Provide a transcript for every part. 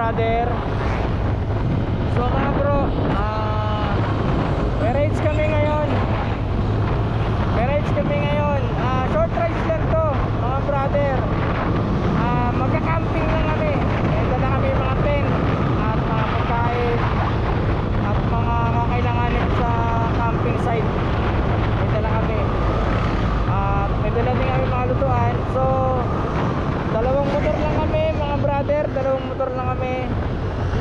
brother. So mga bro, may rides kami ngayon. Short rides lang to mga brother. Magka-camping lang kami. Dala kami mga tent at mga pagkain at mga kakailanganin sa camping site. May dala kami. At may dala din kami mga lutuan. So dalawang motor lang kami mga brother.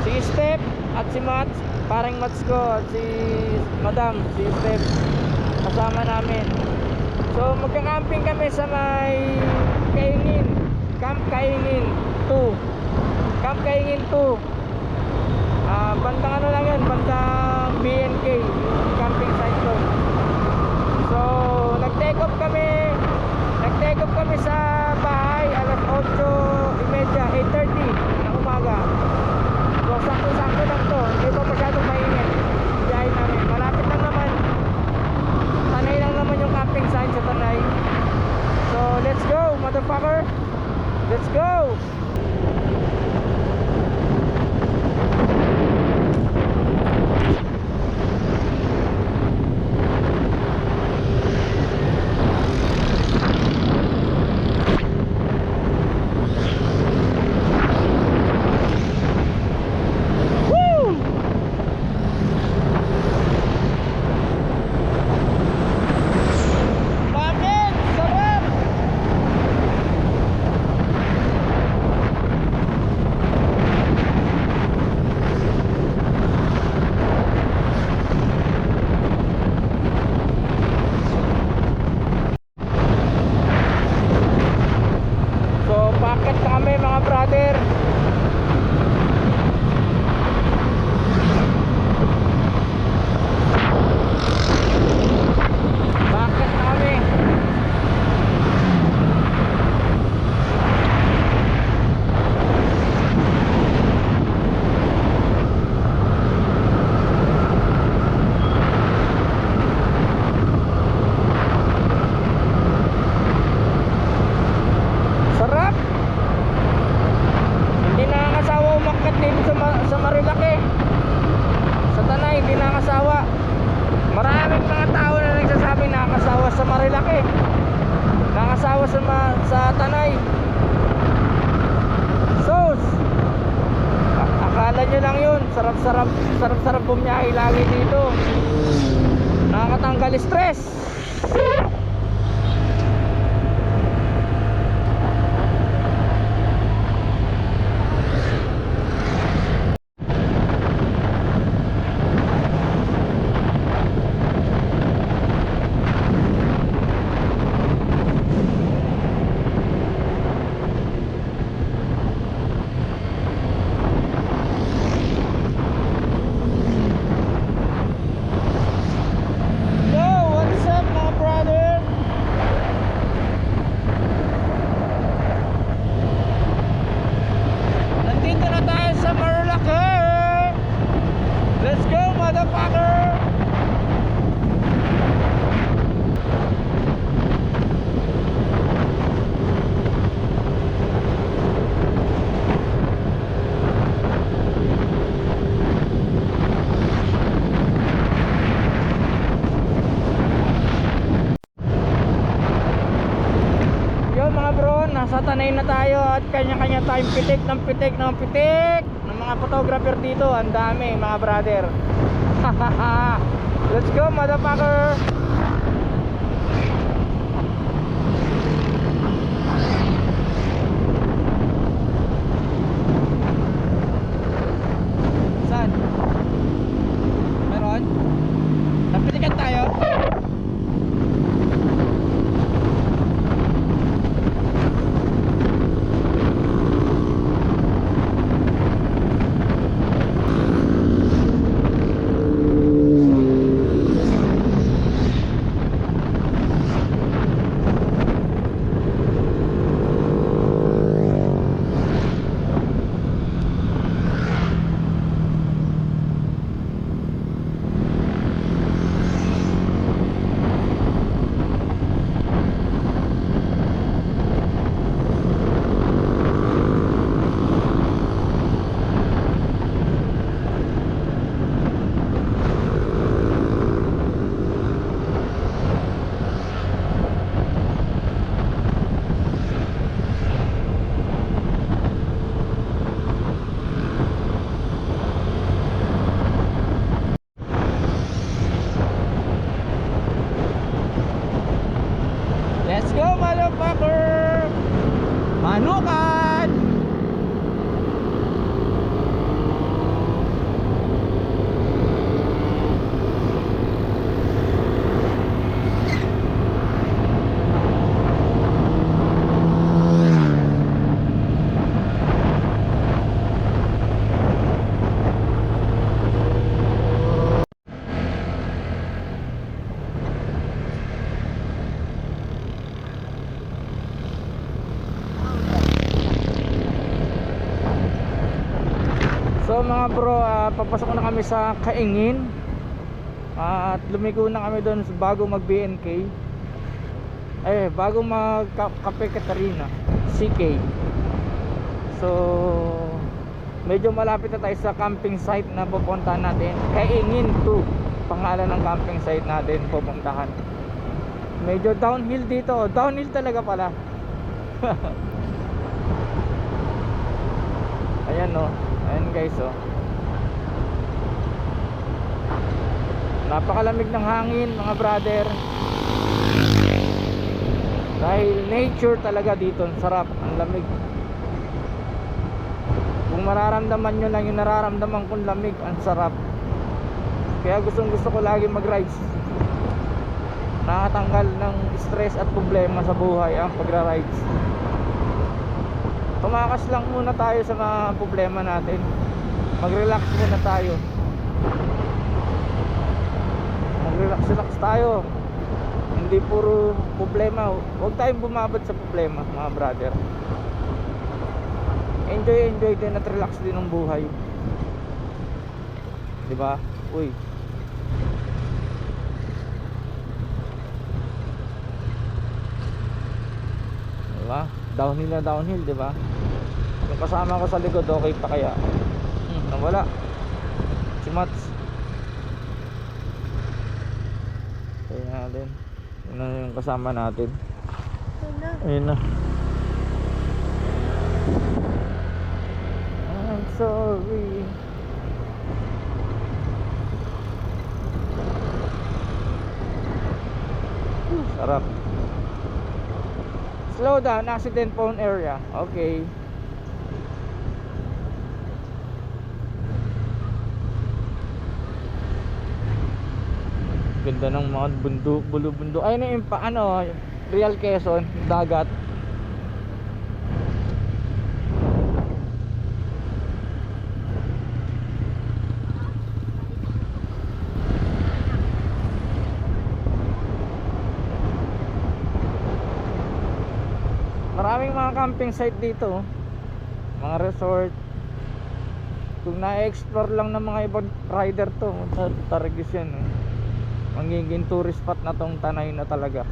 Si Step at si Mats, parang Mats ko, at si Madam, si Step kasama namin. So magka-camping kami sa may Kaingin, Camp Kaingin 2. Bandang ano lang yun, bandang BNK, yung camping site ko. So nag-take off kami sa bahay alas 8:30 ng umaga. So sakto-sakto lang to, hindi pa masyadong mainit biyahe namin. Malapit lang naman, Tanay lang naman yung camping site sa Tanay. So let's go motherfucker, let's go. Sa Tanay. Sos, akala nyo lang yun, sarap bumiyahe lagi dito, nakakatanggal stress. Nasa Tanay na tayo at kanya-kanya tayong pitik ng mga photographer dito. Ang dami mga brother. Let's go motherfucker. Saan? Meron? Napilikan tayo? motherfucker! Manukan! So mga bro, papasok na kami sa Kaingin. At lumigo na kami doon bago mag BNK. Bago mag Cafe Catarina, CK. So medyo malapit na tayo sa camping site na pupuntahan natin. Kaingin 2, pangalan ng camping site natin pupuntahan. Medyo downhill dito, downhill talaga pala. Ayan no. Ayan guys oh. Napakalamig ng hangin mga brother. Dahil nature talaga dito, ang sarap, ang lamig. Kung mararamdaman nyo lang yung nararamdaman kong lamig, ang sarap. Kaya gustong gusto ko lagi mag-rides. Nakatanggal ng stress at problema sa buhay ang pagra-rides. Tumakas lang muna tayo sa mga problema natin. Mag-relax muna tayo. Mag-relax tayo. Hindi puro problema. Huwag tayong bumabad sa problema mga brother. Enjoy din at relax din ang buhay. Diba? Uy. Diba? Downhill na downhill, diba? Yung kasama ko sa likod, okay pa kaya? Nawala. Si Mats. Kaya natin. Yun na yung kasama natin. Ayun na. I'm sorry. Sarap. Slow down, accident prone area. Okay. Ganda ng mga bundok, bundok. Ay na yung ano, Real Quezon, dagat. Maraming mga camping site dito, mga resort. Kung na-explore lang ng mga ibang rider to, tarigis yan magiging tourist spot na tong Tanay na talaga.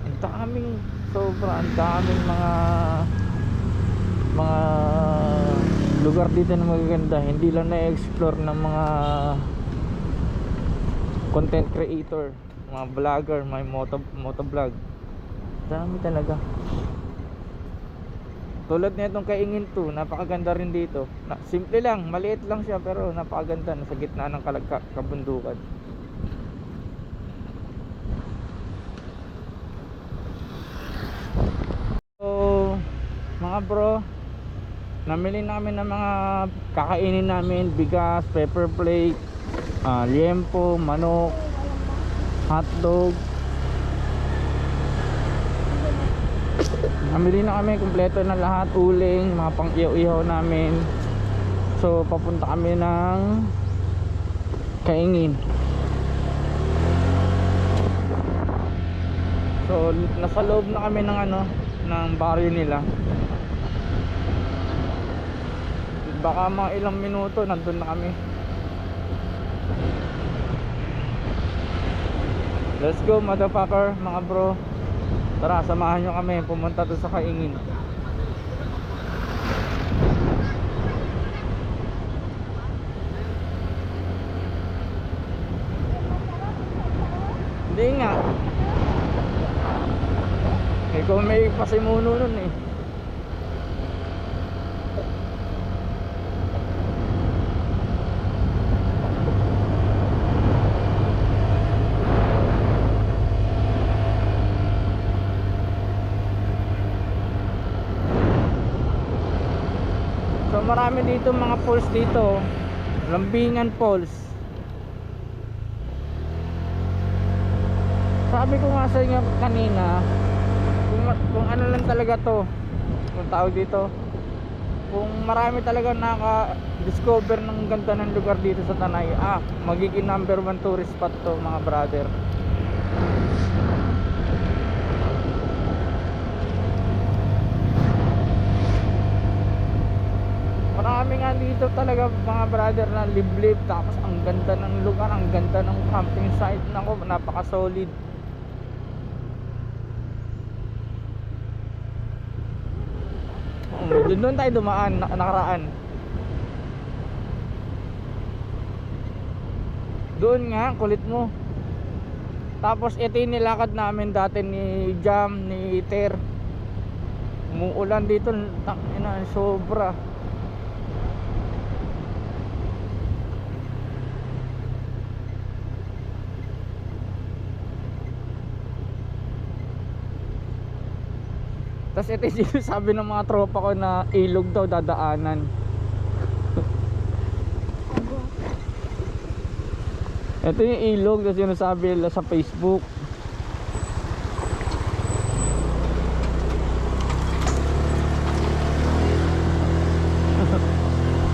Ang daming, sobra, ang daming mga lugar dito na magaganda. Hindi lang na-explore ng mga content creator, mga vlogger, may motovlog. Dami talaga. Tulad nitong Kaingin 2, napakaganda rin dito. Simple lang, maliit lang siya pero napakaganda, nasa gitna ng kabundukan. So, mga bro, namili namin ng mga kakainin namin, bigas, pepper plate, liempo, manok, hotdog. Namili na kami, kumpleto na lahat, uling, mga pang-ihaw-ihaw namin. So papunta kami ng Kaingin. So nasa loob na kami ng ng baryo nila. Baka mga ilang minuto nandun na kami. Let's go motherfucker mga bro. Tara, samahan nyo kami pumunta doon sa Kaingin. Hindi nga. Ikaw may pasimuno nun eh. marami dito mga falls dito. Lambingan Falls. Sabi ko nga sa inyo kanina, kung ano lang talaga to, kung tawag dito, kung marami talaga naka-discover ng ganda ng lugar dito sa Tanay, magiging number 1 tourist spot to mga brother. Marami nga dito talaga mga brother na liblib, tapos ang ganda ng lugar, ang ganda ng camping site, nako, napaka solid. Doon tayo dumaan, nakaraan. Doon nga, kulit mo. Tapos ito yung nilakad namin dati ni Jam, ni Ter. Umuulan dito, sobra. Tapos ito yung sabi ng mga tropa ko na ilog daw dadaanan. Ito yung ilog na sinasabi nila sa Facebook.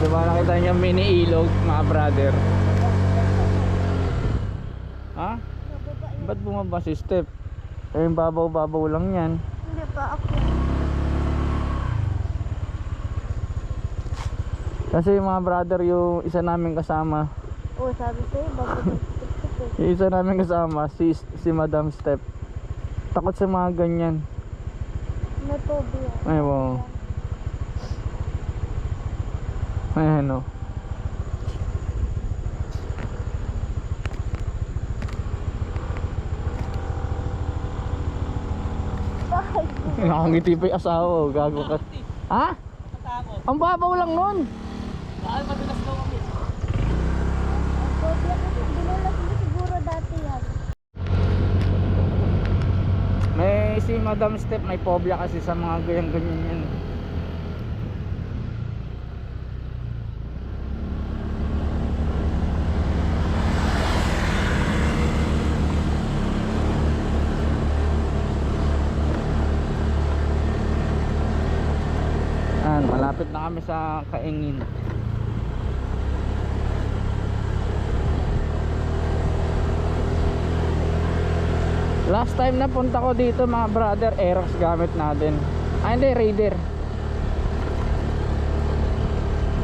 Diba nakita niyo mini ilog mga brother? Ha? Ba't bumaba si step? Yung babaw-babaw lang yan. Hindi pa ako. Kasi mga brother, yung isa namin kasama, Sabi sa'yo, bago yung isa namin kasama, si Madam Step, takot sa mga ganyan. may phobia. Ay, wow. Ayan o. Bakit? Nakangiti pa yung asawa, gago ka. Ha? Ang babaw lang nun. Phobia kasi binulas mo siguro dati yan. May si Madam Step, may phobia kasi sa mga ganyan-ganyan yan. Malapit na kami sa Kaingin. Last time na punta ko dito mga brother, Aerox gamit natin. Hindi, Raider.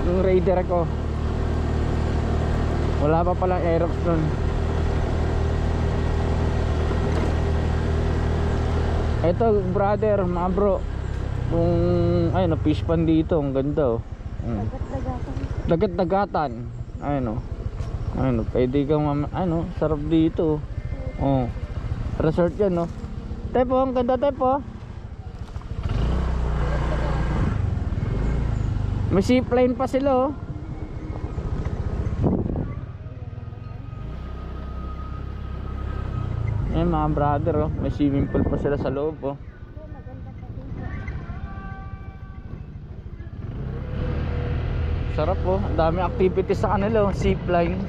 Yung Raider ko, wala pa palang Aerox nun. Ito brother, mga bro, kung ayun, fish pan dito, ang ganda oh. Dagat-dagatan. Dagat-dagatan. Ayun oh. Ayun oh, pwede kang sarap dito. Oh. Resort 'yan no. Tepo, ang ganda tepo. May seaplane pa sila oh. Ayan mga brother oh, may swimming pool pa sila sa loob oh. Maganda pa dito. Sarap po, ang dami activities sa kanila oh, zipline.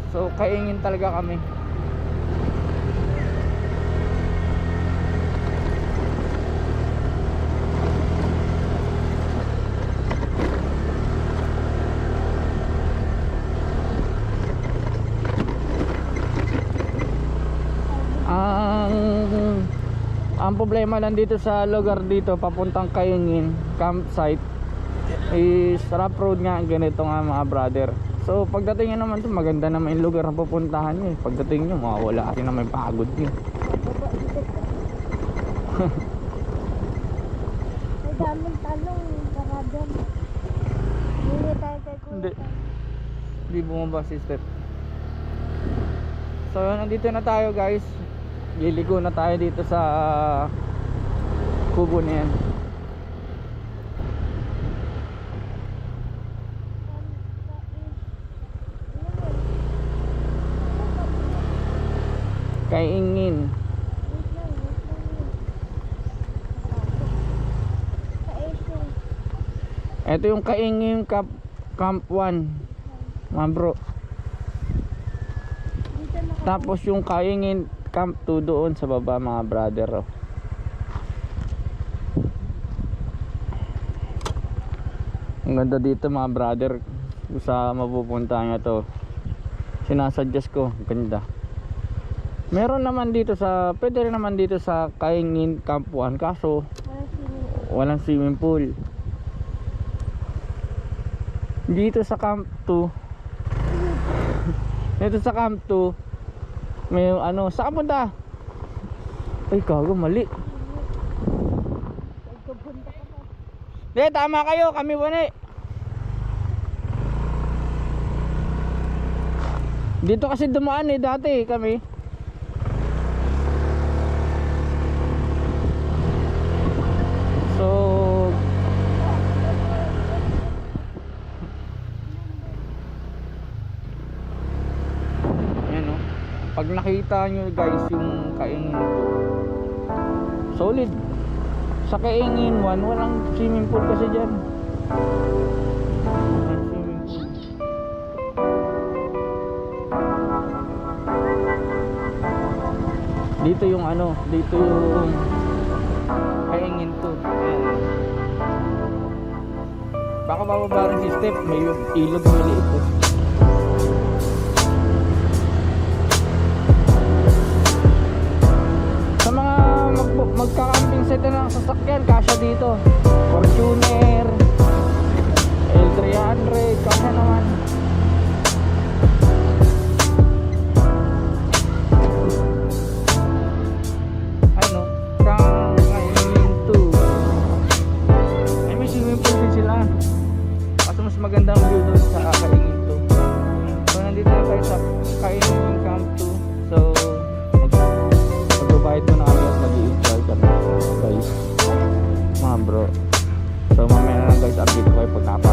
So Kaingin talaga kami. Ang problema lang dito sa lugar dito papuntang Kaingin campsite is rough road nga, ganito nga mga brother. So pagdating nyo naman to, maganda naman yung lugar na pupuntahan nyo. Pagdating nyo mawawala kasi na may pagod nyo. May daming talong, karadyan. Hindi tayo kay Hindi. Hindi bumaba si step. So nandito na tayo guys. Liligo na tayo dito sa kubo na yan. Kaingin. Kaingin. Ito yung Kaingin Camp 1, mga bro. Dito na ako. Tapos yung Kaingin Camp 2 doon sa baba, mga brother. Oh. Ang ganda dito, mga brother. Sa mapupunta nyo to, sinasuggest ko, ganda. Meron naman dito sa, pwede rin naman dito sa Kaingin Camp 1, kaso Walang swimming pool. walang swimming pool. Dito sa Camp 2, dito sa Camp 2, may ano, saan punta? Ay, kago, mali. Pupunta ka pa. Hindi, tama kayo, kami wala. Dito kasi dumaan dati kami. So, ayan o. Pag nakita nyo guys yung Kaingin 2, solid. Sa Kaingin 1, walang swimming pool kasi dyan. Walang swimming pool. Dito yung ano, dito yung Kaingin 2. Ayan. Baka bababa rin si step, may ilog maliit eh. Sa mga magka-camping set na ng sasakyan, kasya dito. Fortuner, L300, kasya naman. Ano, Kaingin 2. Ay, may swimming pool din sila. Kaso mas maganda ang view doon sa Kaingin 2. So nandito na tayo sa Kaingin Camp 2. So magbabayad mo na kami at mag-i-enjoy kami guys, mga bro. So mamaya na lang guys, update ko kayo pagkapa